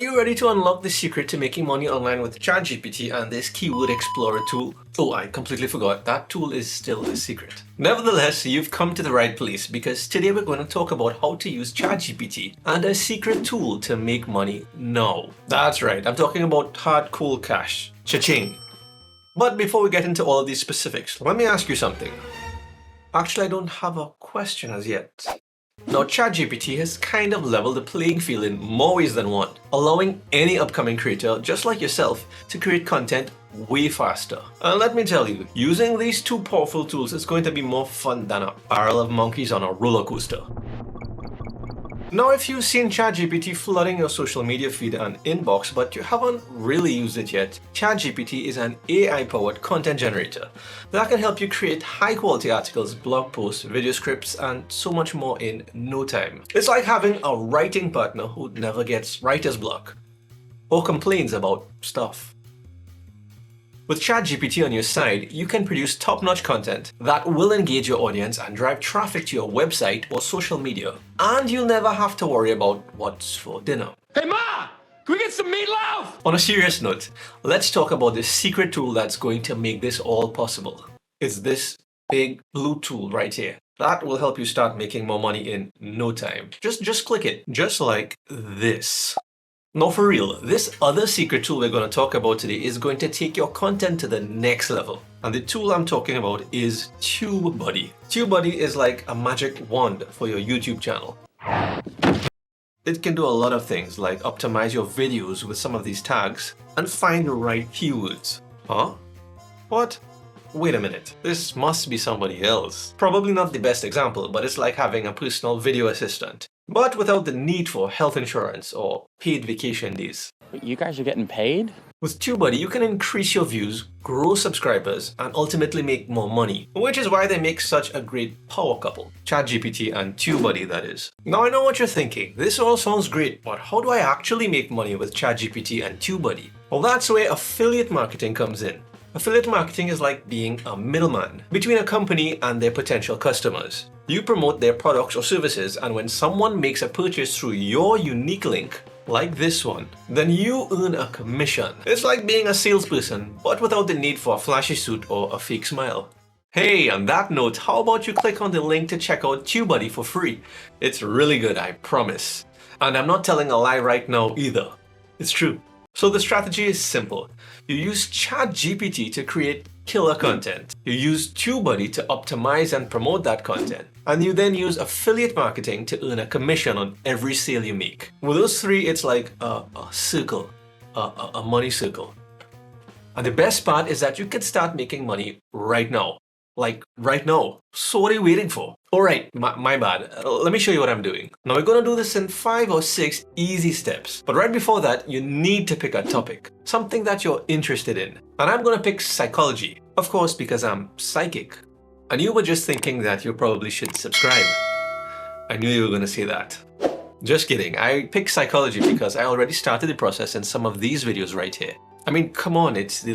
You ready to unlock the secret to making money online with ChatGPT and this Keyword Explorer tool? Oh, I completely forgot. That tool is still a secret. Nevertheless, you've come to the right place because today we're going to talk about how to use ChatGPT and a secret tool to make money now. That's right, I'm talking about hard cool cash. Cha-ching. But before we get into all of these specifics, let me ask you something. Actually, I don't have a question as yet. Now, ChatGPT has kind of leveled the playing field in more ways than one, allowing any upcoming creator, just like yourself, to create content way faster. And let me tell you, using these two powerful tools is going to be more fun than a barrel of monkeys on a roller coaster. Now, if you've seen ChatGPT flooding your social media feed and inbox, but you haven't really used it yet, ChatGPT is an AI-powered content generator that can help you create high-quality articles, blog posts, video scripts, and so much more in no time. It's like having a writing partner who never gets writer's block or complains about stuff. With ChatGPT on your side, you can produce top-notch content that will engage your audience and drive traffic to your website or social media. And you'll never have to worry about what's for dinner. Hey Ma! Can we get some meatloaf? On a serious note, let's talk about the secret tool that's going to make this all possible. It's this big blue tool right here. That will help you start making more money in no time. Just click it, just like this. Now for real, this other secret tool we're going to talk about today is going to take your content to the next level. And the tool I'm talking about is TubeBuddy. TubeBuddy is like a magic wand for your YouTube channel. It can do a lot of things like optimize your videos with some of these tags and find the right keywords. Huh? What? Wait a minute, this must be somebody else. Probably not the best example, but it's like having a personal video assistant, but without the need for health insurance or paid vacation days. You guys are getting paid? With TubeBuddy, you can increase your views, grow subscribers, and ultimately make more money, which is why they make such a great power couple. ChatGPT and TubeBuddy, that is. Now I know what you're thinking. This all sounds great, but how do I actually make money with ChatGPT and TubeBuddy? Well, that's where affiliate marketing comes in. Affiliate marketing is like being a middleman between a company and their potential customers. You promote their products or services, and when someone makes a purchase through your unique link, like this one, then you earn a commission. It's like being a salesperson, but without the need for a flashy suit or a fake smile. Hey, on that note, how about you click on the link to check out TubeBuddy for free? It's really good, I promise. And I'm not telling a lie right now either. It's true. So the strategy is simple. You use ChatGPT to create killer content. You use TubeBuddy to optimize and promote that content. And you then use affiliate marketing to earn a commission on every sale you make. With those three, it's like a circle, a money circle. And the best part is that you can start making money right now. Like right now. So what are you waiting for? Alright, my bad. Let me show you what I'm doing. Now we're gonna do this in 5 or 6 easy steps. But right before that, you need to pick a topic. Something that you're interested in. And I'm gonna pick psychology. Of course, because I'm psychic. And you were just thinking that you probably should subscribe. I knew you were gonna say that. Just kidding. I picked psychology because I already started the process in some of these videos right here. I mean, come on, it's the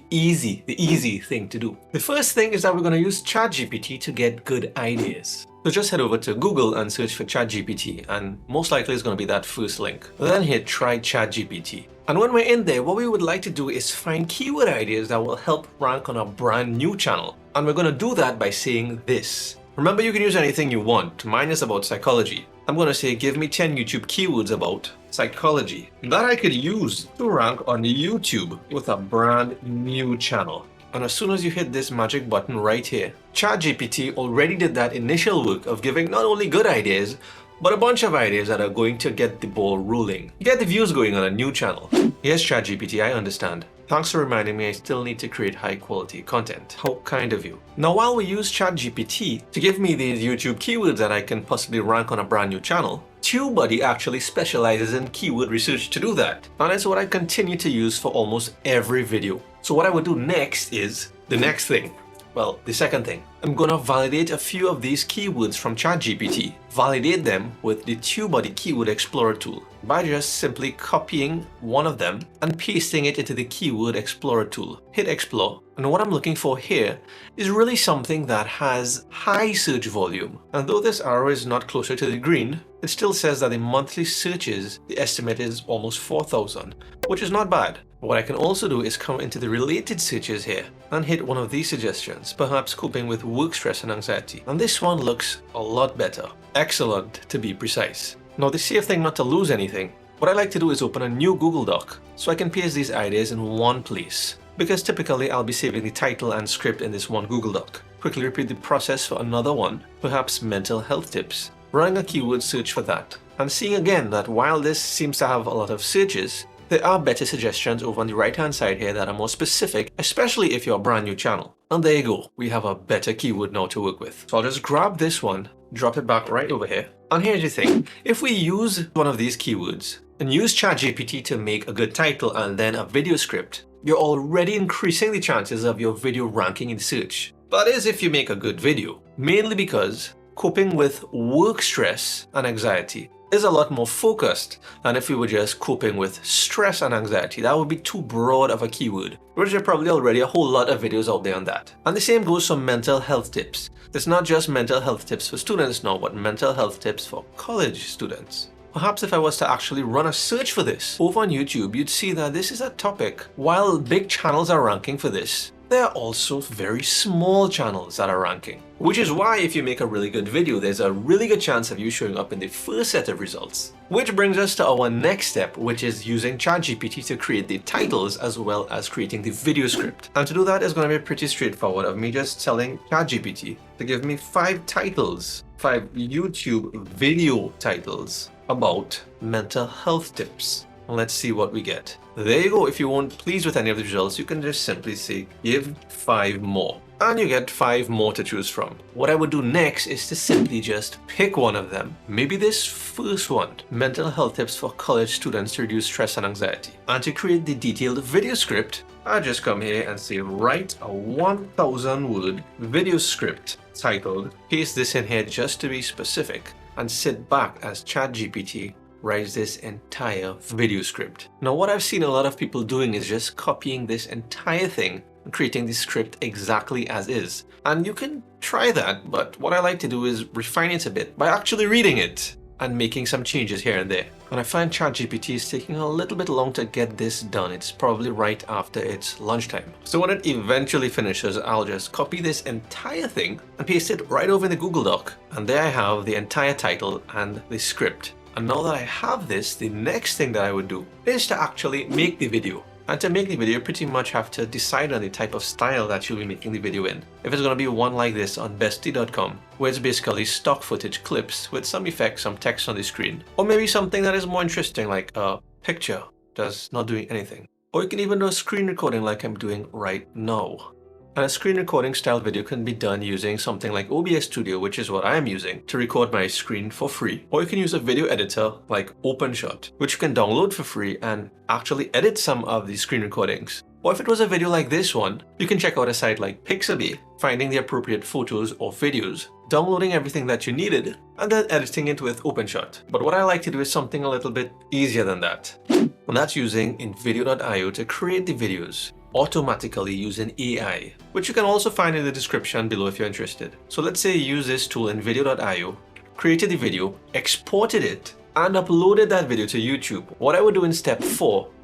easy thing to do. The first thing is that we're going to use ChatGPT to get good ideas. So just head over to Google and search for ChatGPT, and most likely it's going to be that first link. Then hit try ChatGPT. And when we're in there, what we would like to do is find keyword ideas that will help rank on a brand new channel. And we're going to do that by saying this. Remember, you can use anything you want. Mine is about psychology. I'm going to say, give me 10 YouTube keywords about psychology that I could use to rank on YouTube with a brand new channel. And as soon as you hit this magic button right here, ChatGPT already did that initial work of giving not only good ideas, but a bunch of ideas that are going to get the ball rolling. Get the views going on a new channel. Yes, ChatGPT, I understand. Thanks for reminding me I still need to create high quality content. How kind of you. Now while we use ChatGPT to give me these YouTube keywords that I can possibly rank on a brand new channel, TubeBuddy actually specializes in keyword research to do that. And it's what I continue to use for almost every video. So what I would do next is the next thing. Well, the second thing, I'm gonna validate a few of these keywords from ChatGPT, validate them with the TubeBuddy Keyword Explorer tool by just simply copying one of them and pasting it into the Keyword Explorer tool. Hit explore, and what I'm looking for here is really something that has high search volume. And though this arrow is not closer to the green, it still says that the monthly searches, the estimate is almost 4,000, which is not bad. What I can also do is come into the related searches here and hit one of these suggestions, perhaps coping with work stress and anxiety. And this one looks a lot better. Excellent, to be precise. Now, the safe thing not to lose anything, what I like to do is open a new Google Doc so I can paste these ideas in one place. Because typically I'll be saving the title and script in this one Google Doc. Quickly repeat the process for another one, perhaps mental health tips. Running a keyword search for that. And seeing again that while this seems to have a lot of searches, there are better suggestions over on the right hand side here that are more specific, especially if you're a brand new channel. And there you go, we have a better keyword now to work with. So I'll just grab this one, drop it back right over here. And here's the thing, if we use one of these keywords and use ChatGPT to make a good title and then a video script, you're already increasing the chances of your video ranking in search. That is if you make a good video, mainly because coping with work stress and anxiety is a lot more focused than if we were just coping with stress and anxiety. That would be too broad of a keyword, which there are probably already a whole lot of videos out there on that. And the same goes for mental health tips. It's not just mental health tips for students now, but mental health tips for college students. Perhaps if I was to actually run a search for this over on YouTube, you'd see that this is a topic. While big channels are ranking for this, there are also very small channels that are ranking. Which is why if you make a really good video, there's a really good chance of you showing up in the first set of results. Which brings us to our next step, which is using ChatGPT to create the titles as well as creating the video script. And to do that is going to be pretty straightforward of me just telling ChatGPT to give me 5 titles, 5 YouTube video titles about mental health tips. Let's see what we get. There you go. If you weren't pleased with any of the results, you can just simply say, give 5 more. And you get 5 more to choose from. What I would do next is to simply just pick one of them. Maybe this first one, mental health tips for college students to reduce stress and anxiety. And to create the detailed video script, I just come here and say, write a 1,000 word video script titled, paste this in here just to be specific, and sit back as ChatGPT writes this entire video script. Now, what I've seen a lot of people doing is just copying this entire thing and creating the script exactly as is. And you can try that, but what I like to do is refine it a bit by actually reading it and making some changes here and there. And I find ChatGPT is taking a little bit long to get this done. It's probably right after its lunchtime. So when it eventually finishes, I'll just copy this entire thing and paste it right over in the Google Doc. And there I have the entire title and the script. And now that I have this, the next thing that I would do is to actually make the video. And to make the video, you pretty much have to decide on the type of style that you'll be making the video in. If it's going to be one like this on bestie.com, where it's basically stock footage clips with some effects, some text on the screen. Or maybe something that is more interesting, like a picture that's not doing anything. Or you can even do a screen recording like I'm doing right now. And a screen recording style video can be done using something like OBS Studio, which is what I am using to record my screen for free. Or you can use a video editor like OpenShot, which you can download for free and actually edit some of the screen recordings. Or if it was a video like this one, you can check out a site like Pixabay, finding the appropriate photos or videos, downloading everything that you needed, and then editing it with OpenShot. But what I like to do is something a little bit easier than that. And that's using InVideo.io to create the videos automatically using AI, which you can also find in the description below if you're interested. So let's say you use this tool in InVideo.io, created the video, exported it, and uploaded that video to YouTube. What I would do in step 5,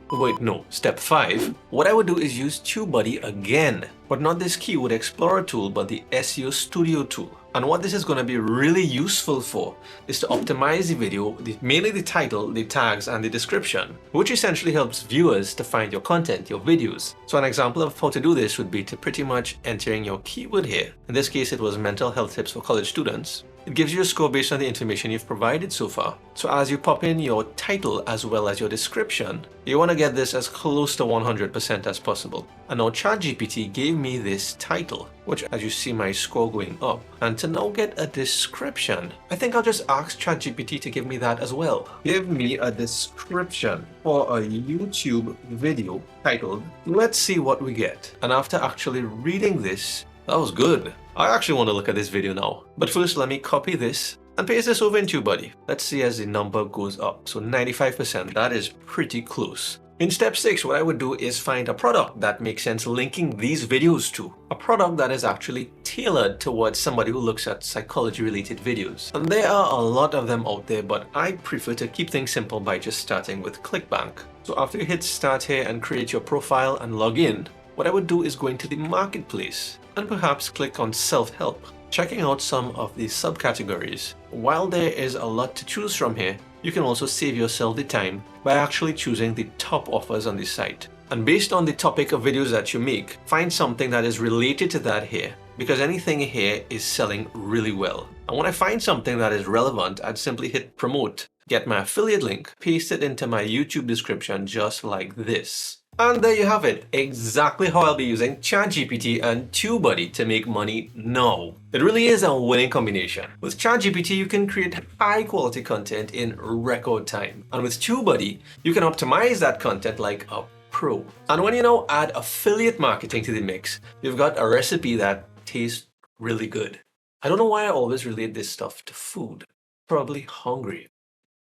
what I would do is use TubeBuddy again, but not this Keyword Explorer tool, but the SEO Studio tool. And what this is going to be really useful for is to optimize the video, mainly the title, the tags, and the description, which essentially helps viewers to find your content, your videos. So an example of how to do this would be to pretty much entering your keyword here. In this case, it was mental health tips for college students. It gives you a score based on the information you've provided so far. So as you pop in your title as well as your description, you want to get this as close to 100% as possible. And now ChatGPT gave me this title, which as you see my score going up. And to now get a description, I think I'll just ask ChatGPT to give me that as well. Give me a description for a YouTube video titled, let's see what we get. And after actually reading this, That was good. I actually want to look at this video now. But first, let me copy this and paste this over in TubeBuddy. Let's see as the number goes up. So 95%, that is pretty close. In step 6, what I would do is find a product that makes sense linking these videos to. A product that is actually tailored towards somebody who looks at psychology-related videos. And there are a lot of them out there, but I prefer to keep things simple by just starting with ClickBank. So after you hit start here and create your profile and log in, what I would do is go into the marketplace and perhaps click on self-help, checking out some of the subcategories. While there is a lot to choose from here, you can also save yourself the time by actually choosing the top offers on the site. And based on the topic of videos that you make, find something that is related to that here, because anything here is selling really well. And when I find something that is relevant, I'd simply hit promote, get my affiliate link, paste it into my YouTube description just like this. And there you have it, exactly how I'll be using ChatGPT and TubeBuddy to make money now. It really is a winning combination. With ChatGPT, you can create high quality content in record time. And with TubeBuddy, you can optimize that content like a pro. And when you now add affiliate marketing to the mix, you've got a recipe that tastes really good. I don't know why I always relate this stuff to food. Probably hungry.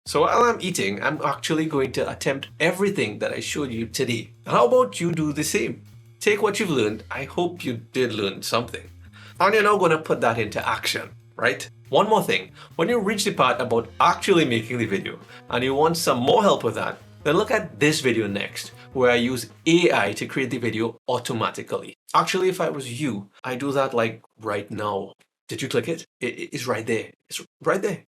So while I'm eating, I'm actually going to attempt everything that I showed you today. How about you do the same? Take what you've learned. I hope you did learn something. And you're now going to put that into action, right? One more thing. When you reach the part about actually making the video and you want some more help with that, then look at this video next, where I use AI to create the video automatically. Actually, if I was you, I do that like right now. Did you click it? It's right there. It's right there.